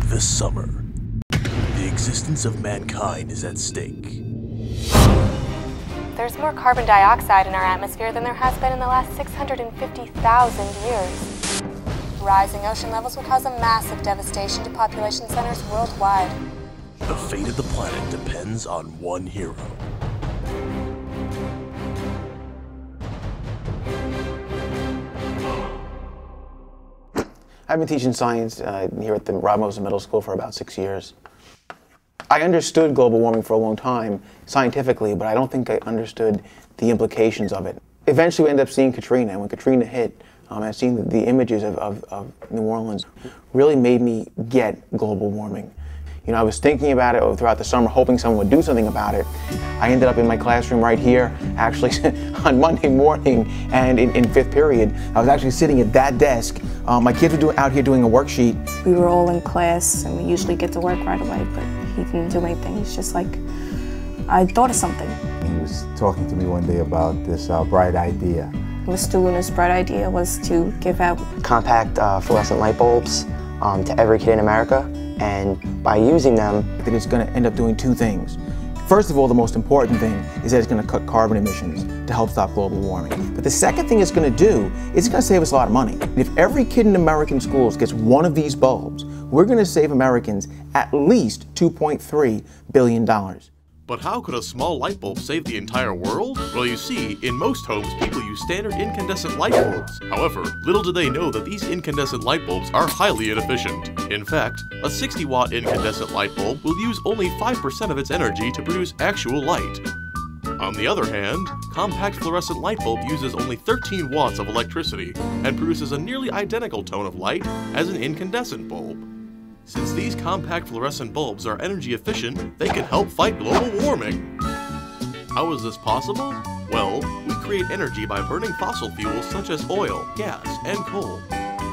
This summer, the existence of mankind is at stake. There's more carbon dioxide in our atmosphere than there has been in the last 650,000 years. Rising ocean levels will cause a massive devastation to population centers worldwide. The fate of the planet depends on one hero. I've been teaching science here at the Rob Middle School for about 6 years. I understood global warming for a long time, scientifically, but I don't think I understood the implications of it. Eventually we ended up seeing Katrina, and when Katrina hit, and seeing the images of New Orleans really made me get global warming. You know, I was thinking about it throughout the summer, hoping someone would do something about it. I ended up in my classroom right here, actually on Monday morning, and in 5th period, I was actually sitting at that desk. My kids were out here doing a worksheet. We were all in class, and we usually get to work right away, but he didn't do anything. He's just like, I thought of something. He was talking to me one day about this bright idea. Mr. Luna's bright idea was to give out compact fluorescent light bulbs to every kid in America, and by using them, that it's going to end up doing two things. First of all, the most important thing is that it's going to cut carbon emissions to help stop global warming. But the second thing it's going to do is it's going to save us a lot of money. If every kid in American schools gets one of these bulbs, we're going to save Americans at least $2.3 billion. But how could a small light bulb save the entire world? Well, you see, in most homes, people use standard incandescent light bulbs. However, little do they know that these incandescent light bulbs are highly inefficient. In fact, a 60-watt incandescent light bulb will use only 5% of its energy to produce actual light. On the other hand, compact fluorescent light bulb uses only 13 watts of electricity and produces a nearly identical tone of light as an incandescent bulb. Since these compact fluorescent bulbs are energy efficient, they can help fight global warming. How is this possible? Well, we create energy by burning fossil fuels such as oil, gas, and coal.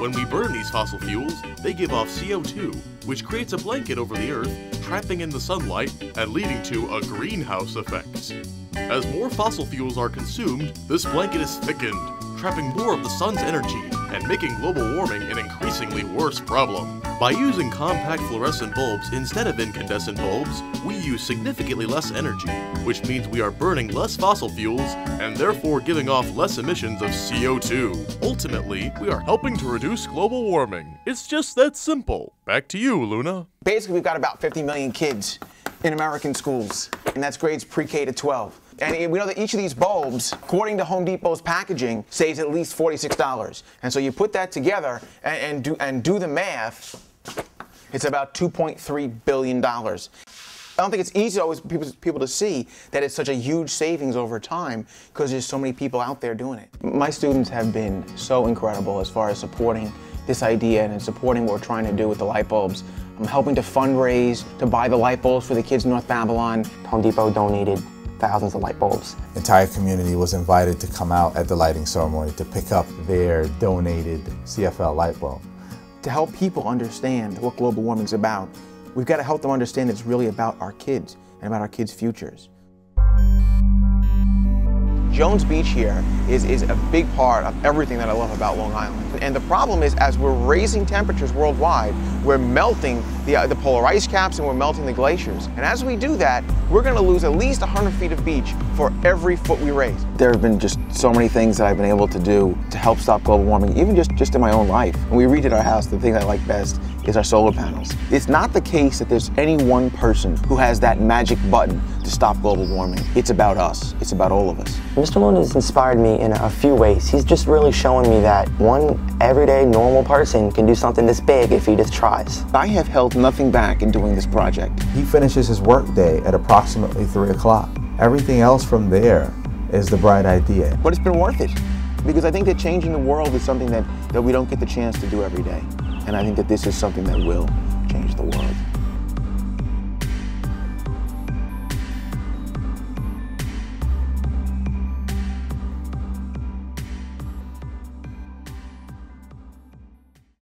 When we burn these fossil fuels, they give off CO2, which creates a blanket over the Earth, trapping in the sunlight and leading to a greenhouse effect. As more fossil fuels are consumed, this blanket is thickened, trapping more of the sun's energy and making global warming an increasingly worse problem. By using compact fluorescent bulbs instead of incandescent bulbs, we use significantly less energy, which means we are burning less fossil fuels and therefore giving off less emissions of CO2. Ultimately, we are helping to reduce global warming. It's just that simple. Back to you, Luna. Basically, we've got about 50 million kids in American schools, and that's grades pre-K to 12. And we know that each of these bulbs, according to Home Depot's packaging, saves at least $46. And so you put that together and do the math, it's about $2.3 billion. I don't think it's easy always people to see that it's such a huge savings over time because there's so many people out there doing it. My students have been so incredible as far as supporting this idea and supporting what we're trying to do with the light bulbs. I'm helping to fundraise to buy the light bulbs for the kids in North Babylon. Home Depot donated thousands of light bulbs. The entire community was invited to come out at the lighting ceremony to pick up their donated CFL light bulb. To help people understand what global warming is about, we've got to help them understand it's really about our kids and about our kids' futures. Jones Beach here is a big part of everything that I love about Long Island. And the problem is, as we're raising temperatures worldwide, we're melting the polar ice caps and we're melting the glaciers. And as we do that, we're going to lose at least 100 feet of beach for every foot we raise. There have been just so many things that I've been able to do to help stop global warming, even just in my own life. When we redid our house, the thing I like best is our solar panels. It's not the case that there's any one person who has that magic button to stop global warming. It's about us. It's about all of us. Mr. Luna has inspired me in a few ways. He's just really showing me that one everyday normal person can do something this big if he just tries. I have held nothing back in doing this project. He finishes his workday at approximately 3 o'clock. Everything else from there is the bright idea. But it's been worth it, because I think that changing the world is something that we don't get the chance to do every day. And I think that this is something that will.